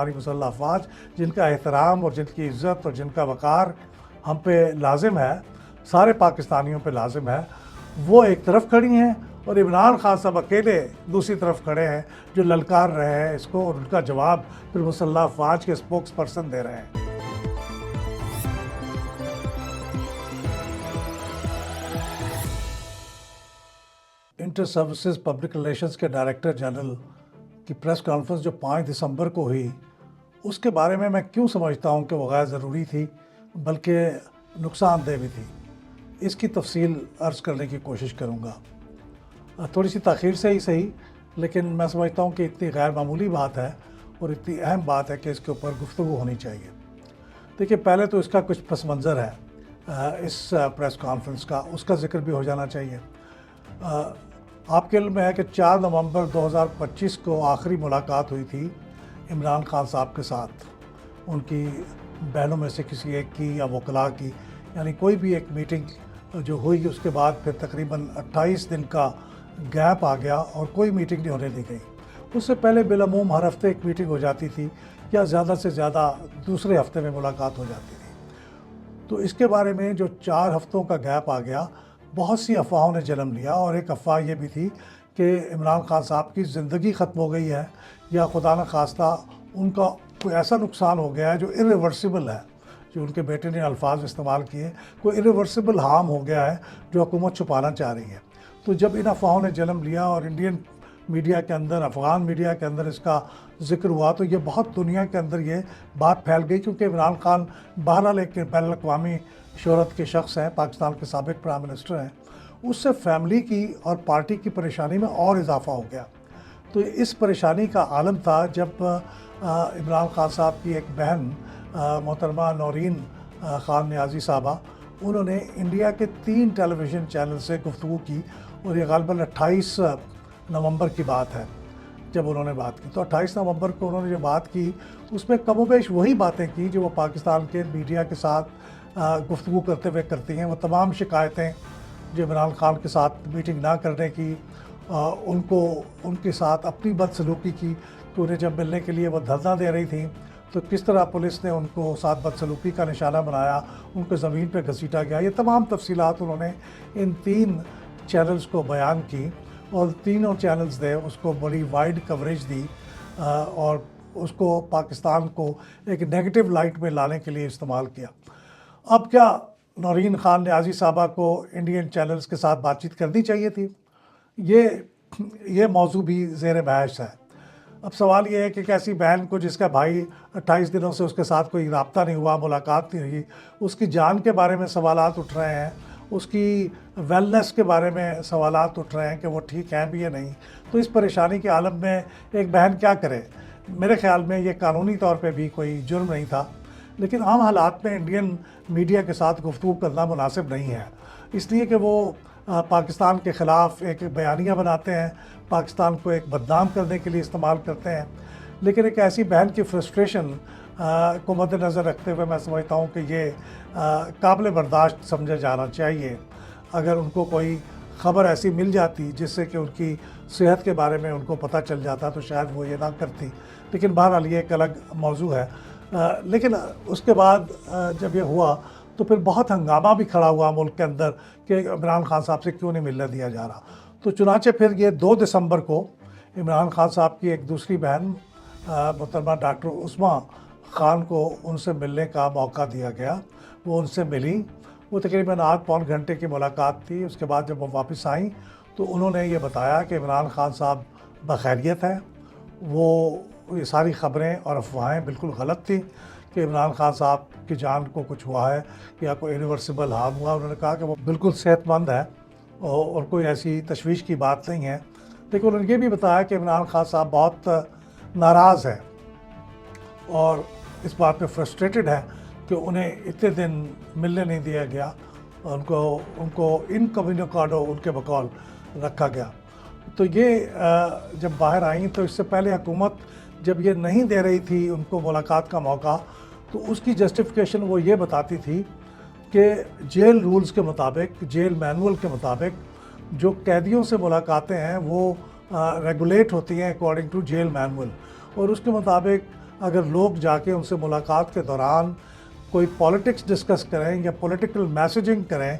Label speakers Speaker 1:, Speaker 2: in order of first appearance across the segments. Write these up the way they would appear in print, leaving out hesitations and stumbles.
Speaker 1: ہماری مسلح افواج جن کا احترام اور جن کی عزت اور جن کا وقار ہم پہ لازم ہے، سارے پاکستانیوں پہ لازم ہے، وہ ایک طرف کھڑی ہیں اور عمران خان صاحب اکیلے دوسری طرف کھڑے ہیں جو للکار رہے ہیں اس کو، اور ان کا جواب پھر مسلح افواج کے اسپوکس پرسن دے رہے ہیں۔ انٹر سروسز پبلک ریلیشنز کے ڈائریکٹر جنرل کی پریس کانفرنس جو 5 دسمبر کو ہوئی، اس کے بارے میں کیوں سمجھتا ہوں کہ وہ غیر ضروری تھی بلکہ نقصان دہ بھی تھی، اس کی تفصیل عرض کرنے کی کوشش کروں گا، تھوڑی سی تاخیر سے ہی صحیح، لیکن میں سمجھتا ہوں کہ اتنی غیر معمولی بات ہے اور اتنی اہم بات ہے کہ اس کے اوپر گفتگو ہونی چاہیے۔ دیکھیے، پہلے تو اس کا کچھ پس منظر ہے اس پریس کانفرنس کا، اس کا ذکر بھی ہو جانا چاہیے۔ آپ کے علم میں ہے کہ 4 نومبر 2025 کو آخری ملاقات ہوئی تھی عمران خان صاحب کے ساتھ، ان کی بہنوں میں سے کسی ایک کی یا وکلاء کی، یعنی کوئی بھی ایک میٹنگ جو ہوئی، اس کے بعد پھر تقریباً 28 دن کا گیپ آ گیا اور کوئی میٹنگ نہیں ہونے دی گئی۔ اس سے پہلے بالعموم ہر ہفتے ایک میٹنگ ہو جاتی تھی یا زیادہ سے زیادہ دوسرے ہفتے میں ملاقات ہو جاتی تھی۔ تو اس کے بارے میں جو 4 ہفتوں کا گیپ آ گیا، بہت سی افواہوں نے جنم لیا، اور ایک افواہ یہ بھی تھی کہ عمران خان صاحب کی زندگی ختم ہو گئی ہے یا خدا نخواستہ ان کا کوئی ایسا نقصان ہو گیا ہے جو irreversible ہے، جو ان کے بیٹے نے الفاظ استعمال کیے، کوئی irreversible ہارم ہو گیا ہے جو حکومت چھپانا چاہ رہی ہے۔ تو جب ان افواہوں نے جنم لیا اور انڈین میڈیا کے اندر، افغان میڈیا کے اندر اس کا ذکر ہوا، تو یہ بہت دنیا کے اندر یہ بات پھیل گئی، کیونکہ عمران خان بہرحال ایک بین الاقوامی شہرت کے شخص ہیں، پاکستان کے سابق پرائم منسٹر ہیں، اس سے فیملی کی اور پارٹی کی پریشانی میں اور اضافہ ہو گیا۔ تو اس پریشانی کا عالم تھا جب عمران خان صاحب کی ایک بہن محترمہ نورین خان نیازی صاحبہ، انہوں نے انڈیا کے 3 ٹیلی ویژن چینل سے گفتگو کی، اور یہ غالباً 28 نومبر کی بات ہے جب انہوں نے بات کی۔ تو 28 نومبر کو انہوں نے جو بات کی، اس میں کم و بیش وہی باتیں کی جو وہ پاکستان کے میڈیا کے ساتھ گفتگو کرتے ہوئے کرتی ہیں۔ وہ تمام شکایتیں جو عمران خان کے ساتھ میٹنگ نہ کرنے کی، ان کے ساتھ اپنی بدسلوکی کی، کہ انہیں جب ملنے کے لیے وہ دھرنا دے رہی تھیں تو کس طرح پولیس نے ان کو ساتھ بدسلوکی کا نشانہ بنایا، ان کو زمین پہ گھسیٹا گیا، یہ تمام تفصیلات انہوں نے ان 3 چینلز کو بیان کی، اور تینوں چینلز نے اس کو بڑی وائڈ کوریج دی اور اس کو پاکستان کو ایک نیگیٹو لائٹ میں لانے کے لیے استعمال کیا۔ اب کیا نورین خان نیازی صاحبہ کو انڈین چینلز کے ساتھ بات چیت کرنی چاہیے تھی؟ یہ موضوع بھی زیر بحث ہے۔ اب سوال یہ ہے کہ کیسی بہن کو جس کا بھائی 28 دنوں سے اس کے ساتھ کوئی رابطہ نہیں ہوا، ملاقات نہیں ہوئی، اس کی جان کے بارے میں سوالات اٹھ رہے ہیں، اس کی ویلنس کے بارے میں سوالات اٹھ رہے ہیں کہ وہ ٹھیک ہیں بھی یا نہیں، تو اس پریشانی کے عالم میں ایک بہن کیا کرے؟ میرے خیال میں یہ قانونی طور پہ بھی کوئی جرم نہیں تھا، لیکن عام حالات میں انڈین میڈیا کے ساتھ گفتگو کرنا مناسب نہیں ہے، اس لیے کہ وہ پاکستان کے خلاف ایک بیانیہ بناتے ہیں، پاکستان کو ایک بدنام کرنے کے لیے استعمال کرتے ہیں۔ لیکن ایک ایسی بہن کی فرسٹریشن کو مد نظر رکھتے ہوئے میں سمجھتا ہوں کہ یہ قابل برداشت سمجھا جانا چاہیے۔ اگر ان کو کوئی خبر ایسی مل جاتی جس سے کہ ان کی صحت کے بارے میں ان کو پتہ چل جاتا تو شاید وہ یہ نہ کرتی، لیکن بہرحال یہ ایک الگ موضوع ہے۔ لیکن اس کے بعد جب یہ ہوا تو پھر بہت ہنگامہ بھی کھڑا ہوا ملک کے اندر کہ عمران خان صاحب سے کیوں نہیں ملنے دیا جا رہا۔ تو چنانچہ پھر یہ 2 دسمبر کو عمران خان صاحب کی ایک دوسری بہن محترمہ ڈاکٹر عثمہ خان کو ان سے ملنے کا موقع دیا گیا، وہ ان سے ملی، وہ تقریباً 8 پون گھنٹے کی ملاقات تھی۔ اس کے بعد جب وہ واپس آئیں تو انہوں نے یہ بتایا کہ عمران خان صاحب بخیریت ہیں، یہ ساری خبریں اور افواہیں بالکل غلط تھیں کہ عمران خان صاحب کی جان کو کچھ ہوا ہے یا کوئی یونیورسبل ہارم ہوا۔ انہوں نے کہا کہ وہ بالکل صحت مند ہے اور کوئی ایسی تشویش کی بات نہیں ہے، لیکن انہوں نے یہ بھی بتایا کہ عمران خان صاحب بہت ناراض ہیں اور اس بات میں فرسٹریٹڈ ہے کہ انہیں اتنے دن ملنے نہیں دیا گیا، ان کو انکمیونیکاڈو ان کے بقول رکھا گیا۔ تو یہ جب باہر آئیں تو اس سے پہلے حکومت جب یہ نہیں دے رہی تھی ان کو ملاقات کا موقع، تو اس کی جسٹیفیکیشن وہ یہ بتاتی تھی کہ جیل رولز کے مطابق، جیل مینول کے مطابق جو قیدیوں سے ملاقاتیں ہیں وہ ریگولیٹ ہوتی ہیں اکارڈنگ ٹو جیل مینول، اور اس کے مطابق اگر لوگ جا کے ان سے ملاقات کے دوران کوئی پالیٹکس ڈسکس کریں یا پولیٹیکل میسیجنگ کریں،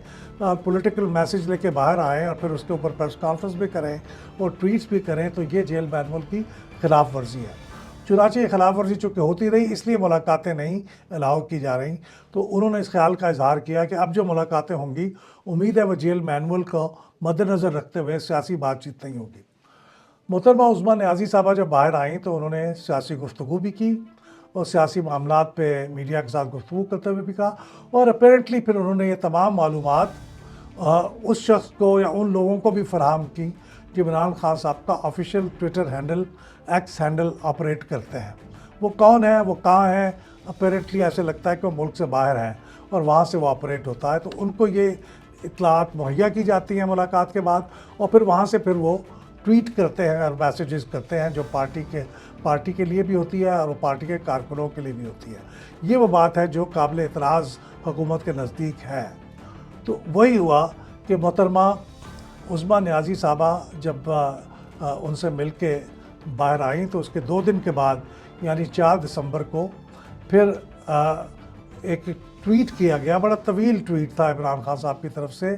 Speaker 1: پولیٹیکل میسیج لے کے باہر آئیں اور پھر اس کے اوپر پریس کانفرنس بھی کریں اور ٹویٹس بھی کریں، تو یہ جیل مینول کی خلاف ورزی ہے۔ چنانچہ یہ خلاف ورزی چونکہ ہوتی رہی، اس لیے ملاقاتیں نہیں الاؤ کی جا رہی، تو انہوں نے اس خیال کا اظہار کیا کہ اب جو ملاقاتیں ہوں گی امید ہے وہ جیل مینول کو مد نظر رکھتے ہوئے سیاسی بات چیت نہیں ہوگی۔ محترمہ عظمیٰ نیازی صاحبہ جب باہر آئیں تو انہوں نے سیاسی گفتگو بھی کی اور سیاسی معاملات پہ میڈیا کے ساتھ گفتگو کرتے ہوئے بھی کہا، اور اپیرنٹلی پھر انہوں نے یہ تمام معلومات اس شخص کو یا ان لوگوں کو بھی فراہم کی جو عمران خان صاحب کا official Twitter handle x handle operate کرتے ہیں۔ وہ کون ہیں، وہ کہاں ہیں، اپیرنٹلی ایسے لگتا ہے کہ وہ ملک سے باہر ہیں اور وہاں سے وہ آپریٹ ہوتا ہے، تو ان کو یہ اطلاعات مہیا کی جاتی ہیں ملاقات کے بعد، اور پھر وہاں سے پھر وہ ٹویٹ کرتے ہیں اور میسیجز کرتے ہیں جو پارٹی کے لیے بھی ہوتی ہے اور وہ پارٹی کے کارکنوں کے لیے بھی ہوتی ہے۔ یہ وہ بات ہے جو قابل اعتراض حکومت کے نزدیک ہے۔ تو وہی ہوا کہ محترمہ عظمیٰ نیازی صاحبہ جب ان سے مل کے باہر آئیں تو اس کے 2 دن کے بعد یعنی 4 دسمبر کو پھر ایک ٹویٹ کیا گیا، بڑا طویل ٹویٹ تھا عمران خان صاحب کی طرف سے،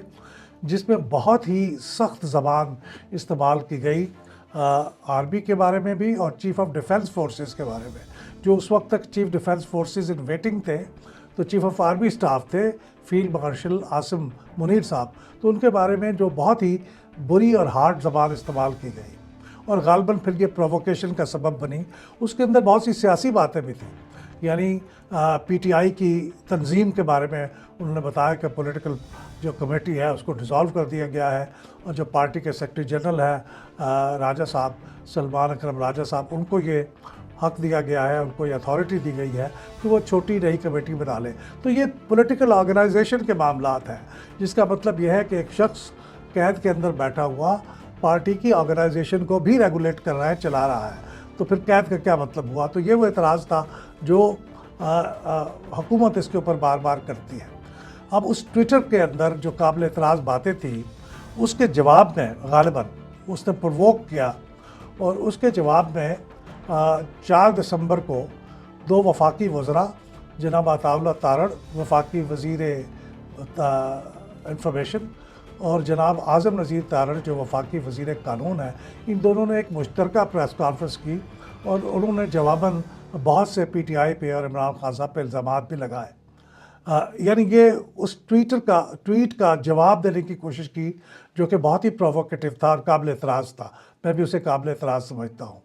Speaker 1: جس میں بہت ہی سخت زبان استعمال کی گئی آرمی کے بارے میں بھی اور چیف آف ڈیفنس فورسز کے بارے میں، جو اس وقت تک chief defence forces in waiting تھے، تو چیف آف آرمی اسٹاف تھے فیلڈ مارشل عاصم منیر صاحب، تو ان کے بارے میں جو بہت ہی بری اور ہارڈ زبان استعمال کی گئی اور غالباً پھر یہ پرووکیشن کا سبب بنی۔ اس کے اندر بہت سی سیاسی باتیں بھی تھیں، یعنی پی ٹی آئی کی تنظیم کے بارے میں انہوں نے بتایا کہ پولیٹیکل جو کمیٹی ہے اس کو ڈیزالو کر دیا گیا ہے، اور جو پارٹی کے سیکرٹری جنرل ہیں راجہ صاحب سلمان اکرم راجہ صاحب، ان کو یہ حق دیا گیا ہے، ان کو یہ اتھارٹی دی گئی ہے کہ وہ چھوٹی نئی کمیٹی بنا لیں۔ تو یہ پولیٹیکل آرگنائزیشن کے معاملات ہیں، جس کا مطلب یہ ہے کہ ایک شخص قید کے اندر بیٹھا ہوا پارٹی کی آرگنائزیشن کو بھی ریگولیٹ کر رہا ہے، چلا رہا ہے، تو پھر قید کا کیا مطلب ہوا؟ تو یہ وہ اعتراض تھا جو حکومت اس کے اوپر بار بار کرتی ہے۔ اب اس ٹویٹر کے اندر جو قابل اعتراض باتیں تھیں، اس کے جواب میں غالباً اس نے پرووک کیا، اور اس کے جواب میں 4 دسمبر کو 2 وفاقی وزراء جناب عطاء اللہ تارڑ وفاقی وزیر انفارمیشن اور جناب اعظم نذیر تارڑ جو وفاقی وزیر قانون ہیں، ان دونوں نے ایک مشترکہ پریس کانفرنس کی اور انہوں نے جواباً بہت سے پی ٹی آئی پہ اور عمران خان صاحب پہ الزامات بھی لگائے۔ یعنی یہ اس ٹویٹ کا جواب دینے کی کوشش کی جو کہ بہت ہی پرووکیٹو تھا اور قابل اعتراض تھا، میں بھی اسے قابل اعتراض سمجھتا ہوں۔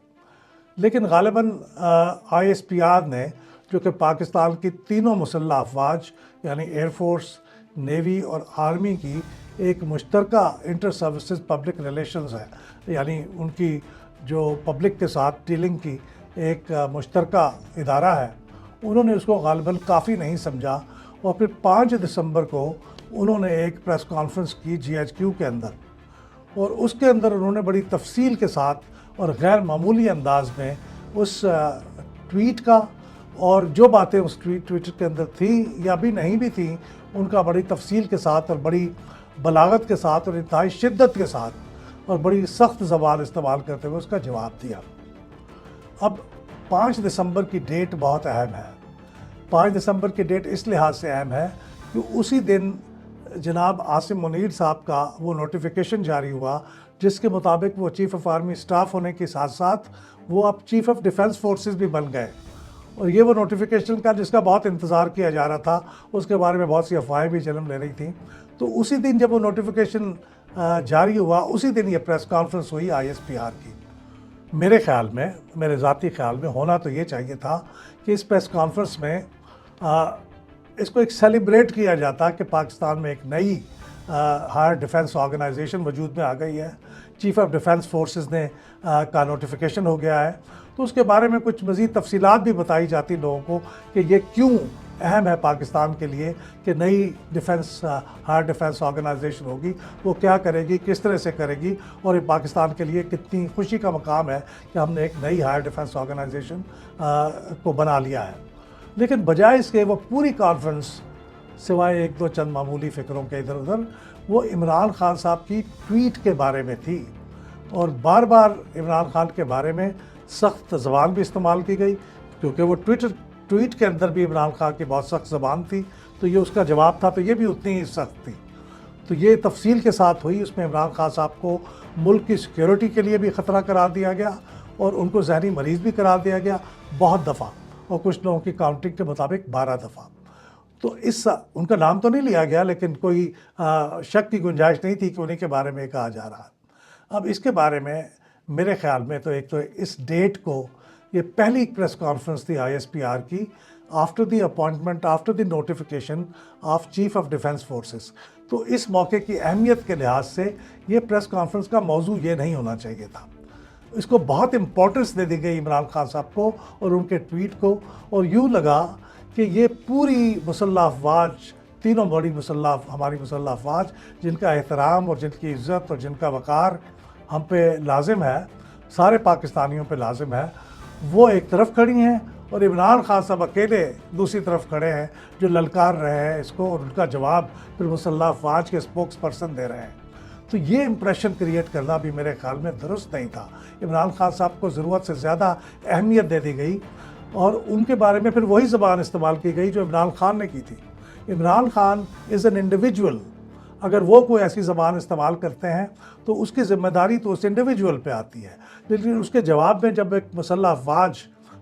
Speaker 1: لیکن غالباً آئی ایس پی آر نے، جو کہ پاکستان کی تینوں مسلح افواج یعنی ایئر فورس، نیوی اور آرمی کی ایک مشترکہ انٹر سروسز پبلک ریلیشنز ہے، یعنی ان کی جو پبلک کے ساتھ ڈیلنگ کی ایک مشترکہ ادارہ ہے، انہوں نے اس کو غالباً کافی نہیں سمجھا، اور پھر 5 دسمبر کو انہوں نے ایک پریس کانفرنس کی جی ایچ کیو کے اندر، اور اس کے اندر انہوں نے بڑی تفصیل کے ساتھ اور غیر معمولی انداز میں اس ٹویٹ کا اور جو باتیں اس ٹویٹ کے اندر تھیں یا بھی نہیں بھی تھیں، ان کا بڑی تفصیل کے ساتھ اور بڑی بلاغت کے ساتھ اور انتہائی شدت کے ساتھ اور بڑی سخت زبان استعمال کرتے ہوئے اس کا جواب دیا۔ اب 5 دسمبر کی ڈیٹ بہت اہم ہے۔ 5 دسمبر کی ڈیٹ اس لحاظ سے اہم ہے کہ اسی دن جناب عاصم منیر صاحب کا وہ نوٹیفیکیشن جاری ہوا جس کے مطابق وہ چیف آف آرمی اسٹاف ہونے کے ساتھ ساتھ وہ اب چیف آف ڈیفنس فورسز بھی بن گئے، اور یہ وہ نوٹیفیکیشن کا جس کا بہت انتظار کیا جا رہا تھا، اس کے بارے میں بہت سی افواہیں بھی جنم لے رہی تھیں۔ تو اسی دن جب وہ نوٹیفیکیشن جاری ہوا، اسی دن یہ پریس کانفرنس ہوئی آئی ایس پی آر کی۔ میرے خیال میں، میرے ذاتی خیال میں ہونا تو یہ چاہیے تھا کہ اس پریس کانفرنس میں اس کو ایک سیلیبریٹ کیا جاتا کہ پاکستان میں ایک نئی ہائر ڈیفنس آرگنائزیشن وجود میں آ گئی ہے، چیف آف ڈیفنس فورسز نے کا نوٹیفیکیشن ہو گیا ہے، تو اس کے بارے میں کچھ مزید تفصیلات بھی بتائی جاتی لوگوں کو کہ یہ کیوں اہم ہے پاکستان کے لیے کہ نئی ہائر ڈیفنس آرگنائزیشن ہوگی، وہ کیا کرے گی، کس طرح سے کرے گی، اور یہ پاکستان کے لیے کتنی خوشی کا مقام ہے کہ ہم نے ایک نئی ہائر ڈیفنس آرگنائزیشن کو بنا لیا ہے۔ لیکن بجائے اس کے وہ پوری کانفرنس سوائے 1-2 چند معمولی فکروں کے ادھر ادھر وہ عمران خان صاحب کی ٹویٹ کے بارے میں تھی، اور بار بار عمران خان کے بارے میں سخت زبان بھی استعمال کی گئی، کیونکہ وہ ٹویٹ کے اندر بھی عمران خان کی بہت سخت زبان تھی، تو یہ اس کا جواب تھا تو یہ بھی اتنی ہی سخت تھی. تو یہ تفصیل کے ساتھ ہوئی. اس میں عمران خان صاحب کو ملک کی سیکیورٹی کے لیے بھی خطرہ قرار دیا گیا اور ان کو ذہنی مریض بھی قرار دیا گیا بہت دفعہ، اور کچھ لوگوں کی کاؤنٹنگ کے مطابق 12 دفعہ. تو ان کا نام تو نہیں لیا گیا، لیکن کوئی شک کی گنجائش نہیں تھی کہ انہیں کے بارے میں کہا جا رہا. اب اس کے بارے میں میرے خیال میں تو ایک تو اس ڈیٹ کو، یہ پہلی پریس کانفرنس تھی ISPR کی after the appointment, after the notification of chief of defence forces. تو اس موقع کی اہمیت کے لحاظ سے یہ پریس کانفرنس کا موضوع یہ نہیں ہونا چاہیے تھا. اس کو بہت امپورٹنس دے دی گئی عمران خان صاحب کو اور ان کے ٹویٹ کو، اور یوں لگا کہ یہ پوری مسلح افواج، تینوں بڑی ہماری مسلح افواج جن کا احترام اور جن کی عزت اور جن کا وقار ہم پہ لازم ہے، سارے پاکستانیوں پہ لازم ہے، وہ ایک طرف کھڑی ہیں اور عمران خان صاحب اکیلے دوسری طرف کھڑے ہیں جو للکار رہے ہیں اس کو، اور ان کا جواب پھر مسلح افواج کے اسپوکس پرسن دے رہے ہیں. تو یہ امپریشن کریٹ کرنا بھی میرے خیال میں درست نہیں تھا. عمران خان صاحب کو ضرورت سے زیادہ اہمیت دے دی گئی اور ان کے بارے میں پھر وہی زبان استعمال کی گئی جو عمران خان نے کی تھی. Imran Khan is an individual. اگر وہ کوئی ایسی زبان استعمال کرتے ہیں تو اس کی ذمہ داری تو اس انڈیویجول پہ آتی ہے، لیکن اس کے جواب میں جب ایک مسلح افواج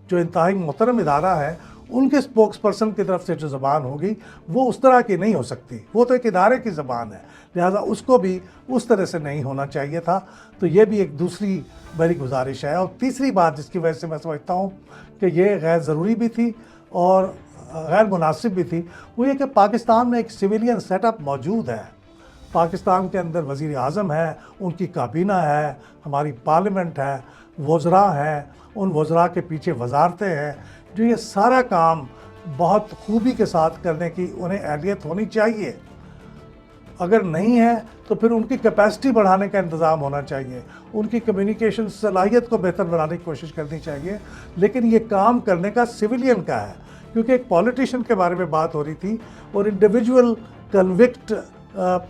Speaker 1: جو انتہائی محترم ادارہ ہے ان کے اسپوکس پرسن کی طرف سے جو زبان ہوگی وہ اس طرح کی نہیں ہو سکتی. وہ تو ایک ادارے کی زبان ہے، لہٰذا اس کو بھی اس طرح سے نہیں ہونا چاہیے تھا. تو یہ بھی ایک دوسری میری گزارش ہے. اور تیسری بات جس کی وجہ سے میں سمجھتا ہوں کہ یہ غیر ضروری بھی تھی اور غیر مناسب بھی تھی، وہ یہ کہ پاکستان میں ایک سویلین سیٹ اپ موجود ہے. پاکستان کے اندر وزیر اعظم ہے، ان کی کابینہ ہے، ہماری پارلیمنٹ ہے، وزراء ہیں، ان وزراء کے پیچھے وزارتیں ہیں جو یہ سارا کام بہت خوبی کے ساتھ کرنے کی انہیں اہلیت ہونی چاہیے. اگر نہیں ہے تو پھر ان کی کیپیسٹی بڑھانے کا انتظام ہونا چاہیے، ان کی کمیونیکیشن صلاحیت کو بہتر بنانے کی کوشش کرنی چاہیے. لیکن یہ کام کرنے کا سویلین کا ہے، کیونکہ ایک پولیٹیشین کے بارے میں بات ہو رہی تھی اور انڈیویجول کنوکٹ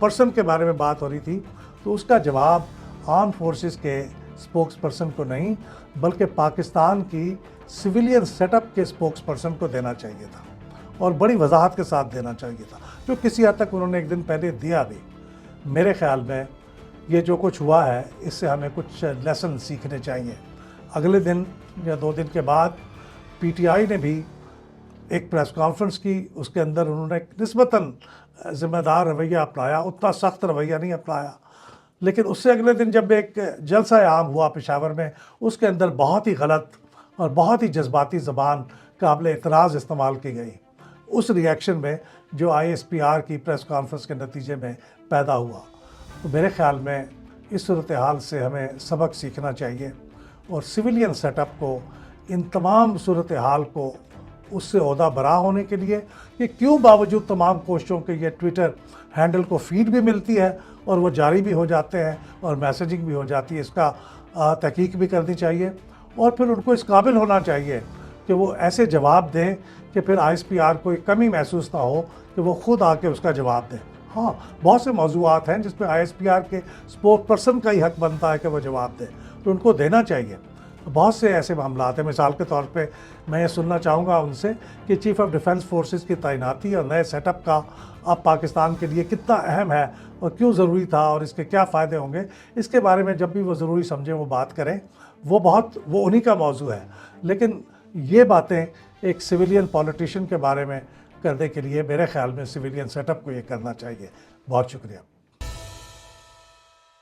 Speaker 1: پرسن کے بارے میں بات ہو رہی تھی. تو اس کا جواب آرم فورسز کے اسپوکس پرسن کو نہیں بلکہ پاکستان کی سویلین سیٹ اپ کے اسپوکس پرسن کو دینا چاہیے تھا، اور بڑی وضاحت کے ساتھ دینا چاہیے تھا، جو کسی حد تک انہوں نے ایک دن پہلے دیا بھی. میرے خیال میں یہ جو کچھ ہوا ہے اس سے ہمیں کچھ لیسن سیکھنے چاہیے. اگلے دن یا 2 دن کے بعد PTI نے بھی ایک پریس کانفرنس کی، اس کے اندر انہوں نے نسبتاً ذمہ دار رویہ اپنایا، اتنا سخت رویہ نہیں اپنایا. لیکن اس سے اگلے دن جب ایک جلسہ عام ہوا پشاور میں، اس کے اندر بہت ہی غلط اور بہت ہی جذباتی زبان قابل اعتراض استعمال کی گئی، اس ری ایکشن میں جو ISPR کی پریس کانفرنس کے نتیجے میں پیدا ہوا. تو میرے خیال میں اس صورتحال سے ہمیں سبق سیکھنا چاہیے اور سویلین سیٹ اپ کو ان تمام صورتحال کو اس سے عہدہ برا ہونے کے لیے کہ کیوں باوجود تمام کوششوں کے یہ ٹویٹر ہینڈل کو فیڈ بھی ملتی ہے اور وہ جاری بھی ہو جاتے ہیں اور میسیجنگ بھی ہو جاتی ہے، اس کا تحقیق بھی کرنی چاہیے. اور پھر ان کو اس قابل ہونا چاہیے کہ وہ ایسے جواب دیں کہ پھر ISPR کو ایک کمی محسوس نہ ہو کہ وہ خود آ کے اس کا جواب دیں. ہاں، بہت سے موضوعات ہیں جس میں ISPR کے اسپوک پرسن کا ہی حق بنتا ہے کہ وہ جواب دیں، تو ان کو دینا چاہیے. بہت سے ایسے معاملات ہیں. مثال کے طور پہ میں یہ سننا چاہوں گا ان سے کہ چیف آف ڈیفنس فورسز کی تعیناتی اور نئے سیٹ اپ کا اب پاکستان کے لیے کتنا اہم ہے اور کیوں ضروری تھا اور اس کے کیا فائدے ہوں گے. اس کے بارے میں جب بھی وہ ضروری سمجھیں وہ بات کریں، وہ انہی کا موضوع ہے. لیکن یہ باتیں ایک سویلین پولیٹیشین کے بارے میں کرنے کے لیے میرے خیال میں سویلین سیٹ اپ کو یہ کرنا چاہیے. بہت شکریہ.